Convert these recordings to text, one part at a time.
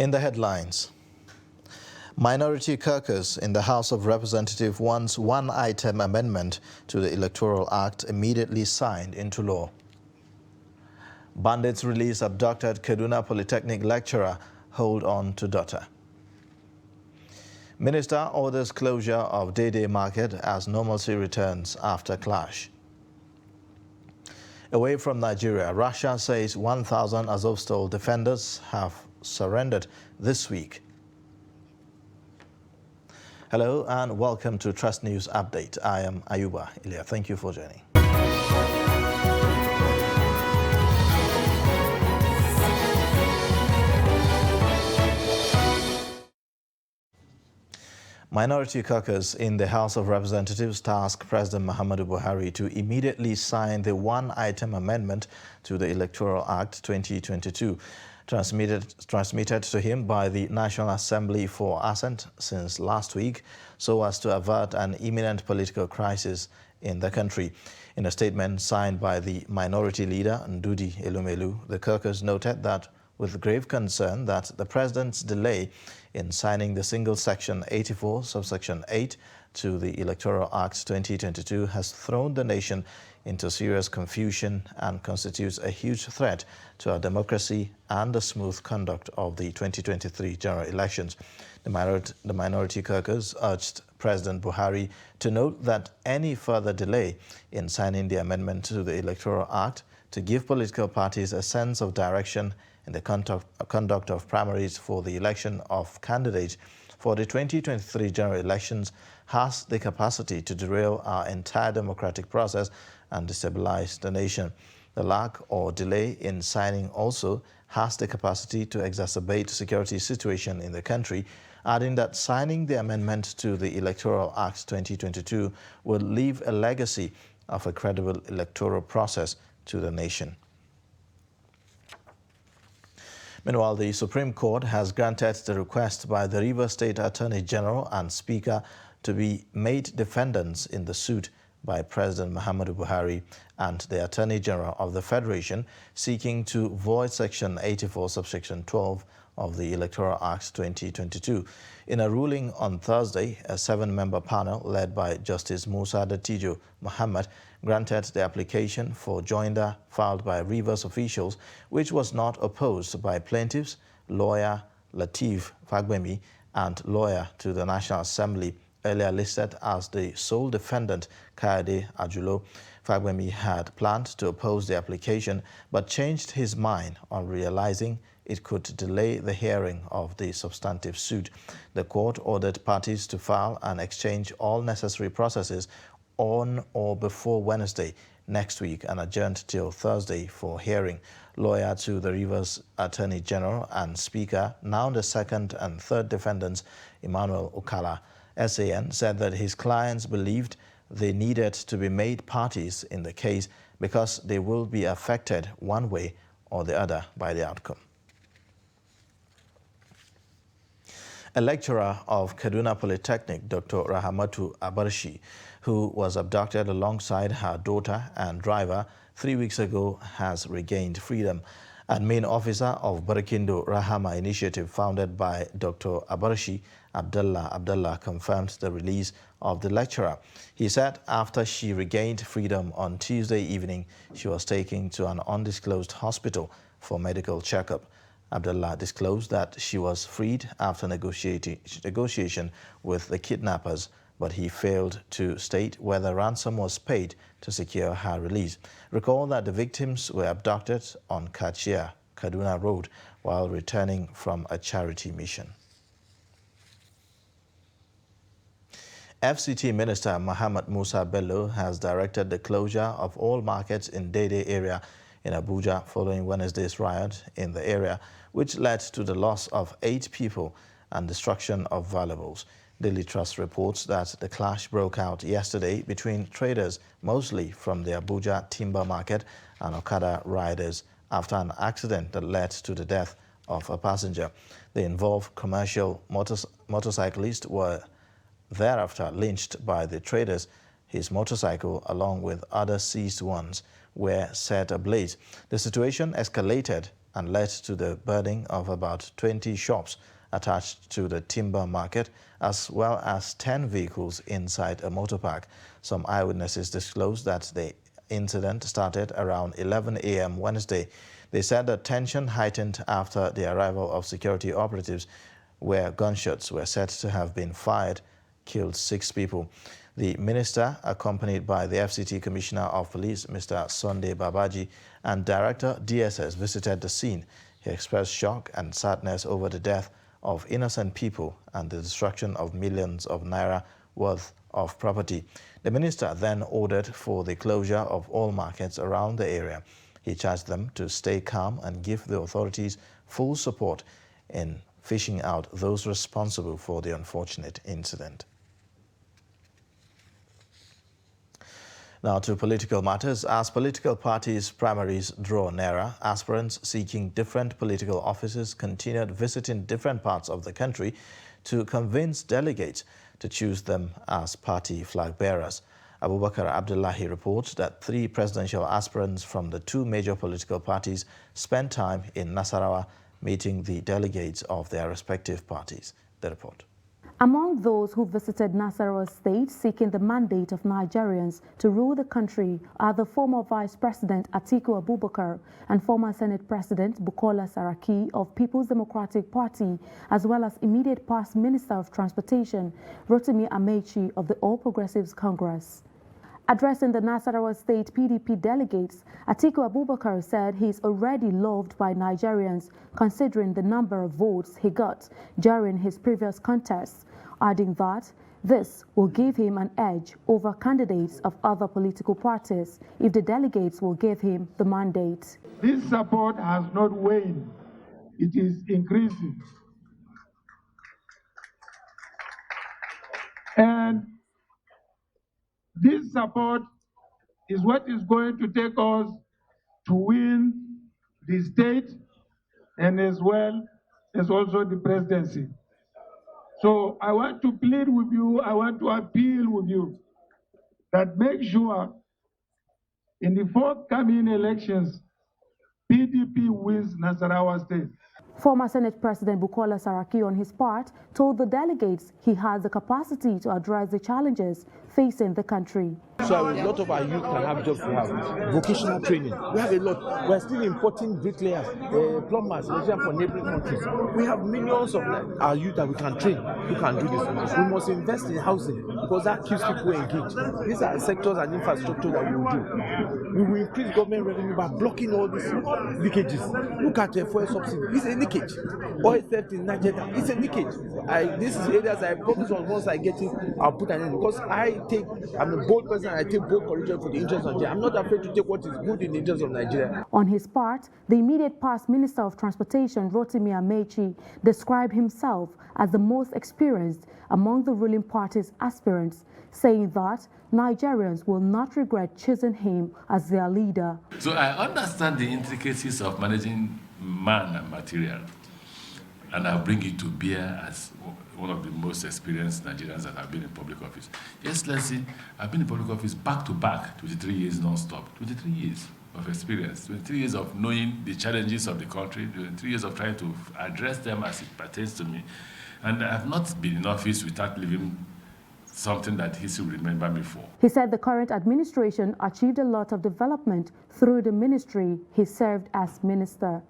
In the headlines, minority caucus in the House of Representatives wants one-item amendment to the Electoral Act immediately signed into law. Bandits release abducted Kaduna Polytechnic lecturer, hold on to daughter. Minister orders closure of Day-Day Market as normalcy returns after clash. Away from Nigeria, Russia says 1,000 Azovstal defenders have surrendered this week. Hello and welcome to Trust News Update. I am Ayuba Ilya. Thank you for joining. Minority caucus in the House of Representatives tasked President Muhammadu Buhari to immediately sign the one-item amendment to the Electoral Act 2022, transmitted to him by the National Assembly for assent since last week, so as to avert an imminent political crisis in the country. In a statement signed by the minority leader, Ndudi Elumelu, the caucus noted that with grave concern that the president's delay in signing the single section 84 subsection 8 to the Electoral Act 2022 has thrown the nation into serious confusion and constitutes a huge threat to our democracy and the smooth conduct of the 2023 general elections. The minority caucus urged President Buhari to note that any further delay in signing the amendment to the Electoral Act to give political parties a sense of direction in the conduct of primaries for the election of candidates for the 2023 general elections has the capacity to derail our entire democratic process and destabilize the nation. The lack or delay in signing also has the capacity to exacerbate the security situation in the country, adding that signing the amendment to the Electoral Act 2022 will leave a legacy of a credible electoral process to the nation. Meanwhile, the Supreme Court has granted the request by the Rivers State Attorney General and Speaker to be made defendants in the suit by President Muhammadu Buhari and the Attorney General of the Federation seeking to void Section 84, subsection 12 of the Electoral Act 2022. In a ruling on Thursday, a 7-member panel led by Justice Musa Dattijo Muhammad granted the application for joinder filed by Rivers officials, which was not opposed by plaintiffs, lawyer Lateef Fagbemi, and lawyer to the National Assembly, earlier listed as the sole defendant, Kayode Ajulo. Fagbemi had planned to oppose the application, but changed his mind on realizing it could delay the hearing of the substantive suit. The court ordered parties to file and exchange all necessary processes on or before Wednesday next week and adjourned till Thursday for hearing. Lawyer to the Rivers Attorney General and Speaker, now the second and third defendants, Emmanuel Okala, SAN, said that his clients believed they needed to be made parties in the case because they will be affected one way or the other by the outcome. A lecturer of Kaduna Polytechnic, Dr. Rahamatu Abarshi, who was abducted alongside her daughter and driver 3 weeks ago, has regained freedom. Admin officer of Barakindo Rahama initiative founded by Dr. Abarshi, Abdullah confirmed the release of the lecturer. He said after she regained freedom on Tuesday evening, she was taken to an undisclosed hospital for medical checkup. Abdullah disclosed that she was freed after negotiation with the kidnappers, but he failed to state whether ransom was paid to secure her release. Recall that the victims were abducted on Kachia, Kaduna Road, while returning from a charity mission. FCT Minister Muhammad Musa Bello has directed the closure of all markets in Day-Day area in Abuja following Wednesday's riot in the area, which led to the loss of 8 people and destruction of valuables. Daily Trust reports that the clash broke out yesterday between traders, mostly from the Abuja timber market, and Okada riders after an accident that led to the death of a passenger. The involved commercial motorcyclists were thereafter lynched by the traders, his motorcycle along with other seized ones were set ablaze. The situation escalated and led to the burning of about 20 shops attached to the timber market, as well as 10 vehicles inside a motor park. Some eyewitnesses disclosed that the incident started around 11 a.m. Wednesday. They said that tension heightened after the arrival of security operatives, where gunshots were said to have been fired, killed 6 people. The minister, accompanied by the FCT Commissioner of Police, Mr. Sunday Babaji, and Director DSS, visited the scene. He expressed shock and sadness over the death of innocent people and the destruction of millions of naira worth of property. The minister then ordered for the closure of all markets around the area. He charged them to stay calm and give the authorities full support in fishing out those responsible for the unfortunate incident. Now to political matters. As political parties' primaries draw nearer, aspirants seeking different political offices continued visiting different parts of the country to convince delegates to choose them as party flag bearers. Abubakar Abdullahi reports that 3 presidential aspirants from the 2 major political parties spent time in Nasarawa meeting the delegates of their respective parties. The report. Among those who visited Nasarawa State seeking the mandate of Nigerians to rule the country are the former Vice President Atiku Abubakar and former Senate President Bukola Saraki of People's Democratic Party, as well as immediate past Minister of Transportation Rotimi Amechi of the All Progressives Congress. Addressing the Nasarawa State PDP delegates, Atiku Abubakar said he is already loved by Nigerians considering the number of votes he got during his previous contests, adding that this will give him an edge over candidates of other political parties if the delegates will give him the mandate. This support has not waned, it is increasing. And this support is what is going to take us to win the state and as well as also the presidency. So I want to plead with you, I want to appeal with you that make sure in the forthcoming elections, PDP wins Nasarawa State. Former Senate President Bukola Saraki, on his part, told the delegates he has the capacity to address the challenges facing the country. So a lot of our youth can have jobs to have vocational training. We have a lot. We're still importing bricklayers, plumbers, especially from neighboring countries. We have millions of our youth that we can train who can do this. We must invest in housing because that keeps people engaged. These are sectors and infrastructure that we will do. We will increase government revenue by blocking all these leakages. Look at fuel subsidy. It's a leakage. Oil theft in Nigeria. It's a leakage. This is areas I focus on. Once I get it, I'll put an end because I'm a bold person. I take bold correction for the interest of Nigeria. I'm not afraid to take what is good in the interest of Nigeria. On his part, the immediate past Minister of Transportation, Rotimi Amechi, described himself as the most experienced among the ruling party's aspirants, saying that Nigerians will not regret choosing him as their leader. So I understand the intricacies of managing man and material, and I'll bring it to bear as one of the most experienced Nigerians that have been in public office. Yes, let's see, I've been in public office back to back, 23 years non-stop, 23 years of experience, 23 years of knowing the challenges of the country, 23 years of trying to address them as it pertains to me. And I have not been in office without leaving something that history will remember me for. He said the current administration achieved a lot of development through the ministry he served as minister.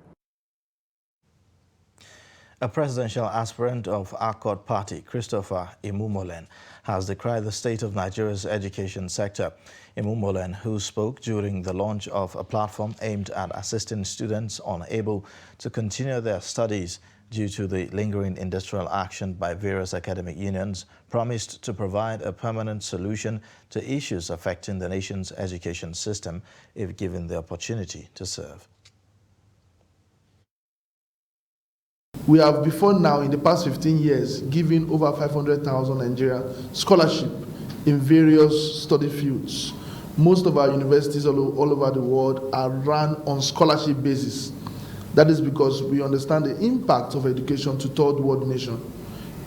A presidential aspirant of Accord Party, Christopher Imumolen, has decried the state of Nigeria's education sector. Imumolen, who spoke during the launch of a platform aimed at assisting students unable to continue their studies due to the lingering industrial action by various academic unions, promised to provide a permanent solution to issues affecting the nation's education system if given the opportunity to serve. We have before now, in the past 15 years, given over 500,000 Nigeria scholarship in various study fields. Most of our universities all over the world are run on scholarship basis. That is because we understand the impact of education to third world nation.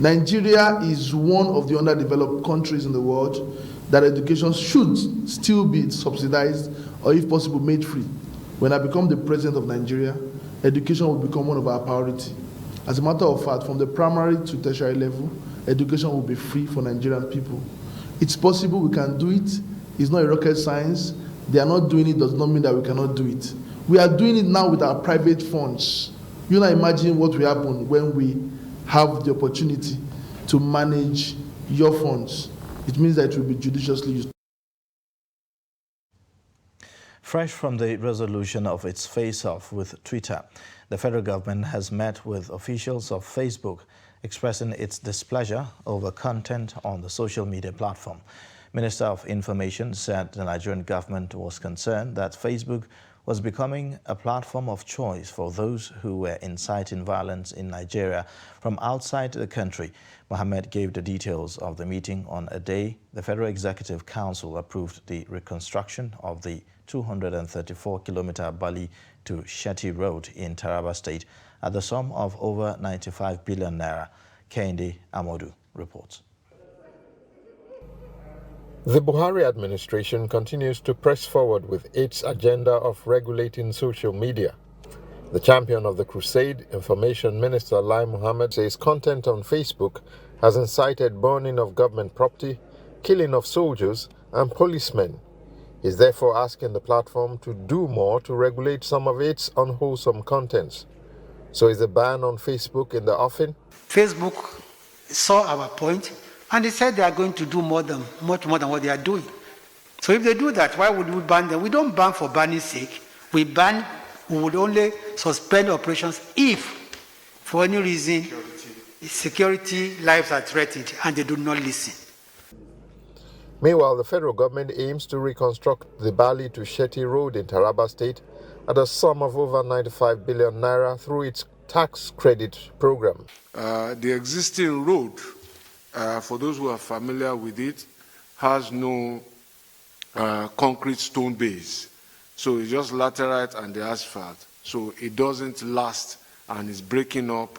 Nigeria is one of the underdeveloped countries in the world that education should still be subsidized or if possible, made free. When I become the president of Nigeria, education will become one of our priorities. As a matter of fact, from the primary to tertiary level, education will be free for Nigerian people. It's possible, we can do it. It's not a rocket science. They are not doing it does not mean that we cannot do it. We are doing it now with our private funds. You now imagine what will happen when we have the opportunity to manage your funds. It means that it will be judiciously used. Fresh from the resolution of its face-off with Twitter, the federal government has met with officials of Facebook expressing its displeasure over content on the social media platform. Minister of Information said the Nigerian government was concerned that Facebook was becoming a platform of choice for those who were inciting violence in Nigeria from outside the country. Mohammed gave the details of the meeting on a day the Federal Executive Council approved the reconstruction of the 234-kilometer Bali to Shetty Road in Taraba State at the sum of over 95 billion naira. Kehinde Amodu reports. The Buhari administration continues to press forward with its agenda of regulating social media. The champion of the crusade, Information Minister Lai Mohammed, says content on Facebook has incited burning of government property, killing of soldiers and policemen. He is therefore asking the platform to do more to regulate some of its unwholesome contents. So is the ban on Facebook in the offing? Facebook saw our point and they said they are going to do much more than what they are doing. So if they do that, why would we ban them? We don't ban for banning's sake. We would only suspend operations if, for any reason, security lives are threatened and they do not listen. Meanwhile, the federal government aims to reconstruct the Bali to Shetty Road in Taraba State at a sum of over 95 billion naira through its tax credit program. The existing road, for those who are familiar with it, has no concrete stone base. So it's just laterite and the asphalt. So it doesn't last and is breaking up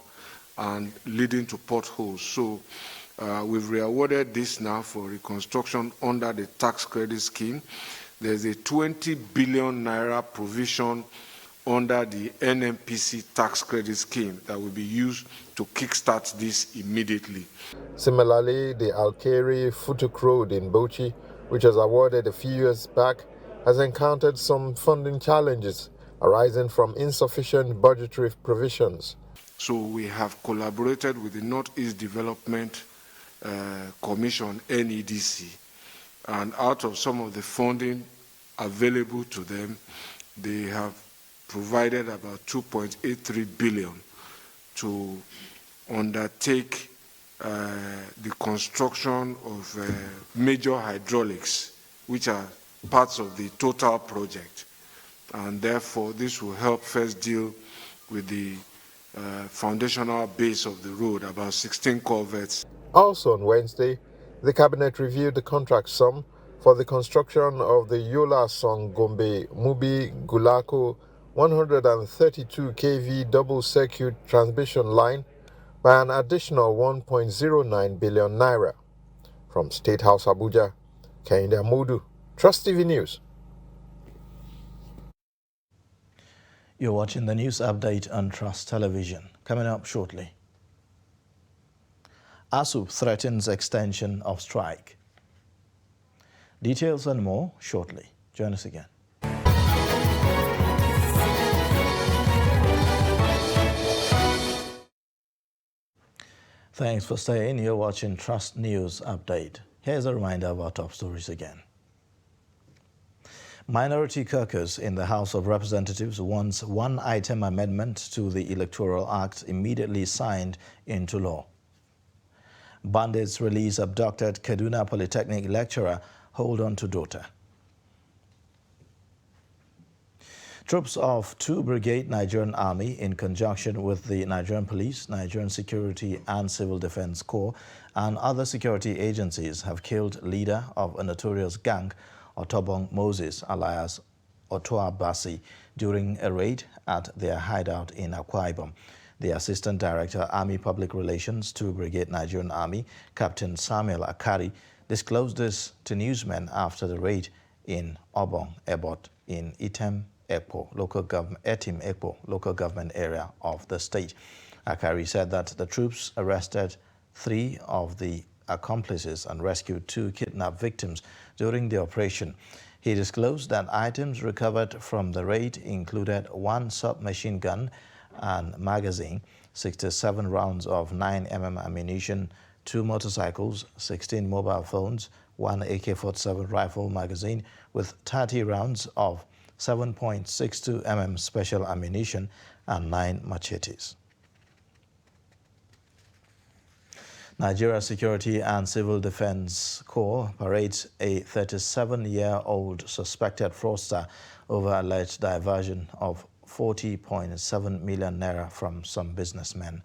and leading to potholes. So we've reawarded this now for reconstruction under the tax credit scheme. There's a 20 billion naira provision under the NMPC tax credit scheme that will be used to kickstart this immediately. Similarly, the Alkeri Futuk Road in Bauchi, which was awarded a few years back, has encountered some funding challenges arising from insufficient budgetary provisions. So we have collaborated with the Northeast Development Commission, NEDC, and out of some of the funding available to them, they have provided about 2.83 billion to undertake the construction of major hydraulics, which are parts of the total project. And therefore, this will help first deal with the foundational base of the road, about 16 culverts. Also on Wednesday, the Cabinet reviewed the contract sum for the construction of the Yola Song Gombe Mubi Gulako 132 kV double-circuit transmission line by an additional 1.09 billion naira. From State House Abuja, Kehinde Amodu, Trust TV News. You're watching the news update on Trust Television. Coming up shortly. ASUU threatens extension of strike. Details and more shortly. Join us again. Thanks for staying. You're watching Trust News Update. Here's a reminder of our top stories again. Minority caucus in the House of Representatives wants one-item amendment to the Electoral Act immediately signed into law. Bandits release abducted Kaduna Polytechnic lecturer, hold on to daughter. Troops of 2 Brigade Nigerian Army, in conjunction with the Nigerian Police, Nigerian Security and Civil Defense Corps, and other security agencies have killed leader of a notorious gang, Otobong Moses, alias Otoa Basi, during a raid at their hideout in Akwa Ibom. The Assistant Director, Army Public Relations, 2 Brigade Nigerian Army, Captain Samuel Akari, disclosed this to newsmen after the raid in Obong, Ebot in Etim Ekpo local government area of the state. Akari said that the troops arrested 3 of the accomplices and rescued 2 kidnapped victims during the operation. He disclosed that items recovered from the raid included 1 submachine gun and magazine, 67 rounds of 9mm ammunition, 2 motorcycles, 16 mobile phones, 1 AK-47 rifle magazine with 30 rounds of 7.62mm special ammunition and 9 machetes. Nigeria Security and Civil Defense Corps parades a 37-year-old suspected fraudster over alleged diversion of 40.7 million naira from some businessmen.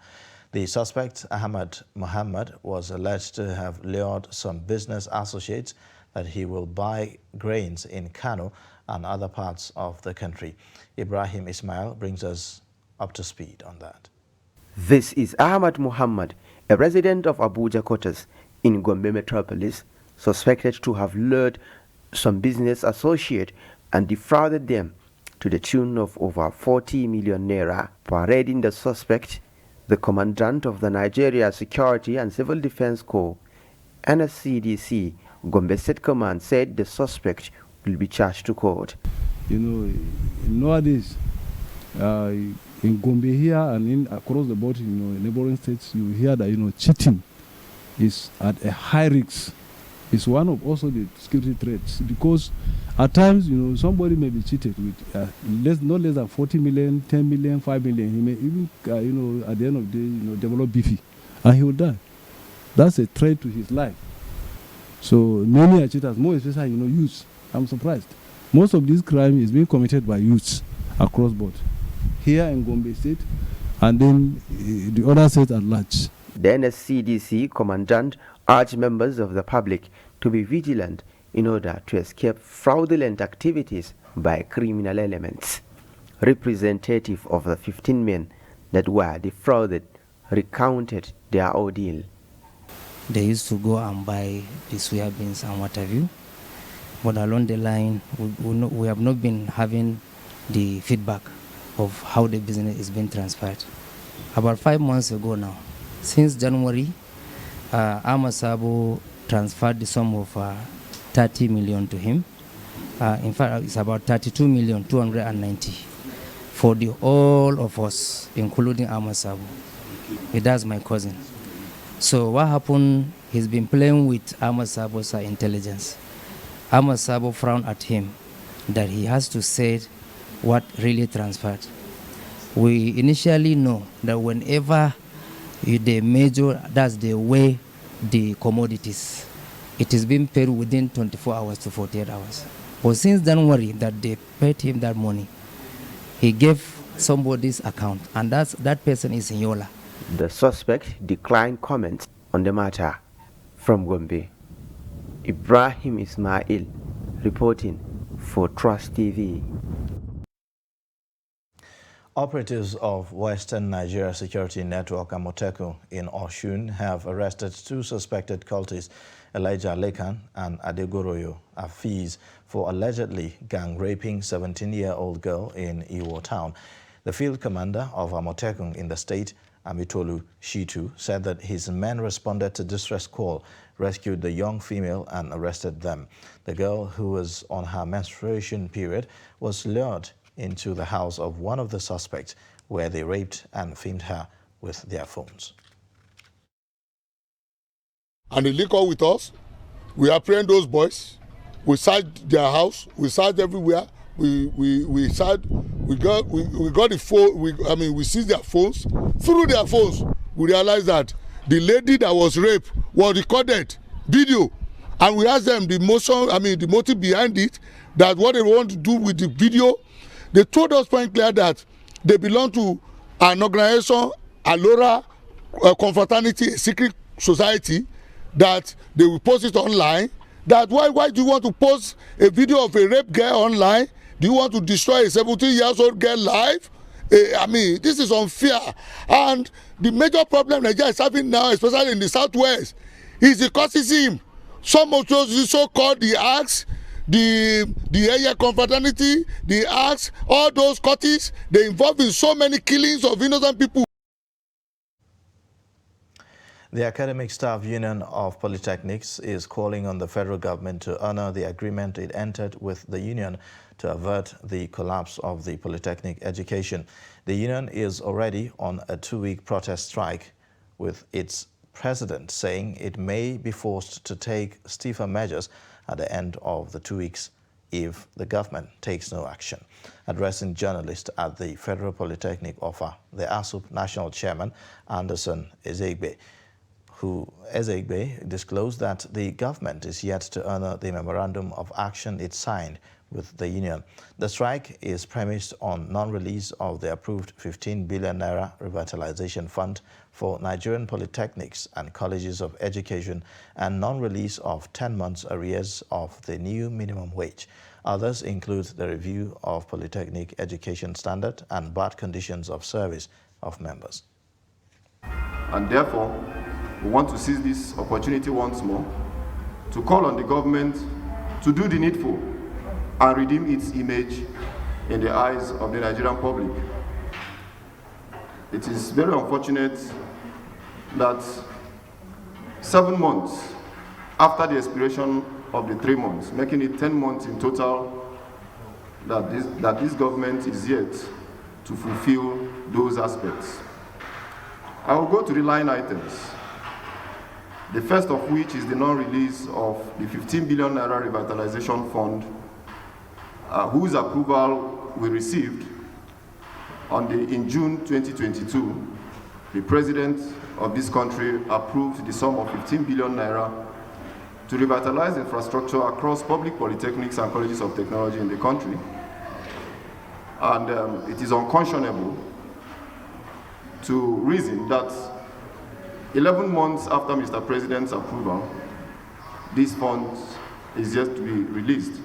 The suspect, Ahmad Muhammad, was alleged to have lured some business associates that he will buy grains in Kano and other parts of the country. Ibrahim Ismail brings us up to speed on that. This is Ahmad Muhammad, a resident of Abuja Quarters in Gombe Metropolis, suspected to have lured some business associate and defrauded them to the tune of over 40 million naira. Parading the suspect, the commandant of the Nigeria Security and Civil Defense Corps, NSCDC, Gombe State Command, said the suspect will be charged to court. You know, nowadays, in Gombe here and across the board, in neighboring states, you hear that, cheating is at a high risk. It's one of also the security threats, because at times, somebody may be cheated with no less than 40 million, 10 million, 5 million. He may even, at the end of the day, develop beefy, and he will die. That's a threat to his life. So many are cheaters, more especially, youths. I'm surprised. Most of this crime is being committed by youths across board, here in Gombe State, and then the other states at large. The NSCDC commandant urged members of the public to be vigilant in order to escape fraudulent activities by criminal elements. Representative of the 15 men that were defrauded recounted their ordeal. They used to go and buy the soya beans and what have you, but along the line, we have not been having the feedback of how the business is being transferred. About 5 months ago now, since January, Ahmad Sabo transferred the sum of 30 million to him. In fact, it's about 32,290,000 for all of us, including Ahmad Sabo. That's my cousin. So what happened, he's been playing with Ahmad Sabo's intelligence. Ahmad Sabo frowned at him that he has to say what really transferred. We initially know that whenever they measure, that's the way the commodities, it is being paid within 24 hours to 48 hours. But since January that they paid him that money, he gave somebody's account, and that person is in Yola. The suspect declined comments on the matter. From Gombe, Ibrahim Ismail reporting for Trust TV. Operatives of Western Nigeria Security Network Amotekun in Osun have arrested 2 suspected cultists, Elijah Lekan and Adegoroyo Afiz, for allegedly gang-raping 17-year-old girl in Iwo Town. The field commander of Amotekun in the state, Amitolu Shitu, said that his men responded to distress call, rescued the young female and arrested them. The girl, who was on her menstruation period, was lured into the house of one of the suspects, where they raped and filmed her with their phones. And they link up with us. We apprehend those boys. We searched their house. We searched everywhere. We searched. We got the phone. We seized their phones. Through their phones, we realized that the lady that was raped was recorded video, and we asked them the motive behind it, that what they want to do with the video. They told us point clear that they belong to an organization, Alora Confraternity, a secret society, that they will post it online. That why do you want to post a video of a rape girl online? Do you want to destroy a 17-year-old girl life? This is unfair. And the major problem Nigeria is having now, especially in the southwest, is the caustism. Some of those so-called the acts, Aya confraternity, the acts, all those cultists, they involved in so many killings of innocent people. The Academic Staff Union of Polytechnics is calling on the federal government to honor the agreement it entered with the union to avert the collapse of the polytechnic education. The union is already on a 2-week protest strike, with its president saying it may be forced to take stiffer measures at the end of the 2 weeks if the government takes no action. Addressing journalists at the Federal Polytechnic Offa, the ASUP National Chairman, Anderson Ezegbe, disclosed that the government is yet to honor the memorandum of action it signed with the union. The strike is premised on non-release of the approved 15 billion naira revitalization fund for Nigerian polytechnics and colleges of education and non-release of 10 months arrears of the new minimum wage. Others include the review of polytechnic education standard and bad conditions of service of members. And therefore, we want to seize this opportunity once more to call on the government to do the needful and redeem its image in the eyes of the Nigerian public. It is very unfortunate that 7 months after the expiration of the 3 months, making it 10 months in total, that this government is yet to fulfill those aspects. I will go to the line items. The first of which is the non-release of the 15 billion naira revitalization fund, whose approval we received in June 2022. The President of this country approved the sum of 15 billion naira to revitalize infrastructure across public polytechnics and colleges of technology in the country. And it is unconscionable to reason that 11 months after Mr. President's approval, this fund is yet to be released.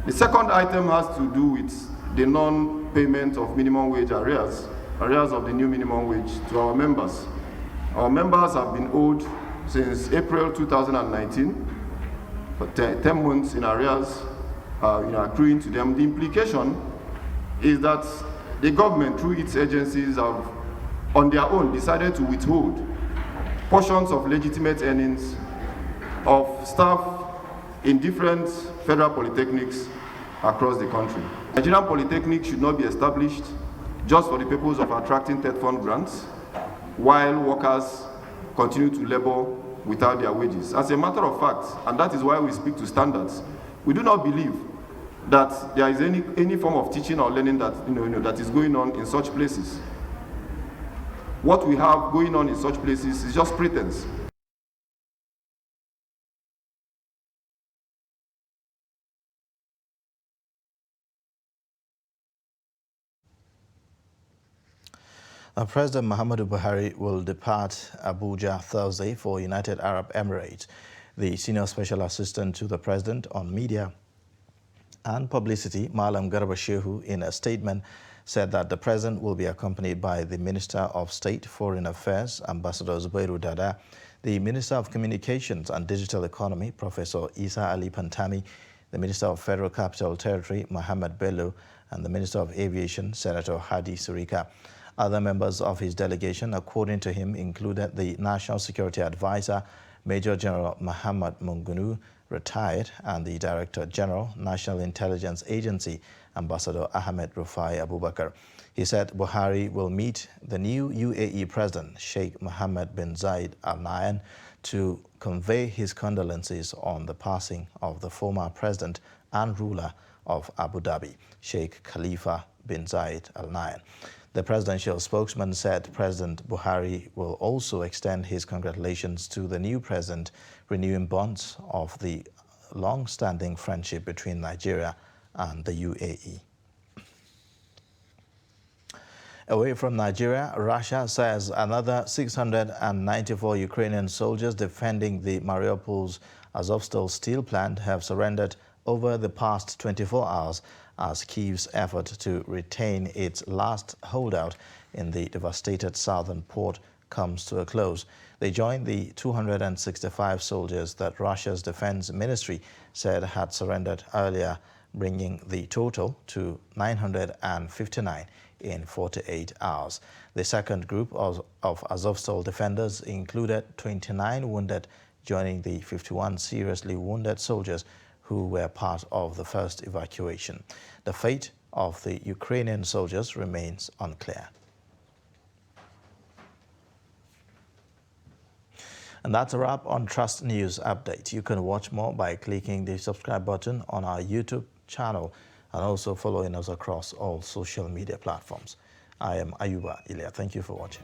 The second item has to do with the non-payment of minimum wage arrears of the new minimum wage to our members. Our members have been owed since April 2019, for 10 months in arrears accruing to them. The implication is that the government, through its agencies, have on their own decided to withhold portions of legitimate earnings of staff in different federal polytechnics across the country. Nigerian polytechnics should not be established just for the purpose of attracting TED fund grants, while workers continue to labor without their wages. As a matter of fact, and that is why we speak to standards, we do not believe that there is any form of teaching or learning that that is going on in such places. What we have going on in such places is just pretense. President Muhammadu Buhari will depart Abuja Thursday for United Arab Emirates. The senior special assistant to the president on media and publicity, Malam Garba Shehu, in a statement said that the president will be accompanied by the Minister of State Foreign Affairs, Ambassador Zubairu Dada, the Minister of Communications and Digital Economy, Professor Isa Ali Pantami, the Minister of Federal Capital Territory, Mohammed Bello, and the Minister of Aviation, Senator Hadi Sirika. Other members of his delegation, according to him, included the National Security Advisor, Major General Muhammad Mungunu, retired, and the Director General, National Intelligence Agency, Ambassador Ahmed Rufai Abubakar. He said Buhari will meet the new UAE President, Sheikh Mohammed bin Zayed Al Nahyan, to convey his condolences on the passing of the former president and ruler of Abu Dhabi, Sheikh Khalifa bin Zayed Al Nahyan. The presidential spokesman said President Buhari will also extend his congratulations to the new president, renewing bonds of the long-standing friendship between Nigeria and the UAE. Away from Nigeria, Russia says another 694 Ukrainian soldiers defending the Mariupol's Azovstal steel plant have surrendered over the past 24 hours as Kyiv's effort to retain its last holdout in the devastated southern port comes to a close. They join the 265 soldiers that Russia's defense ministry said had surrendered earlier, bringing the total to 959 in 48 hours. The second group of Azovstal defenders included 29 wounded, joining the 51 seriously wounded soldiers who were part of the first evacuation. The fate of the Ukrainian soldiers remains unclear. And that's a wrap on Trust News Update. You can watch more by clicking the subscribe button on our YouTube channel and also following us across all social media platforms. I am Ayuba Ilya. Thank you for watching.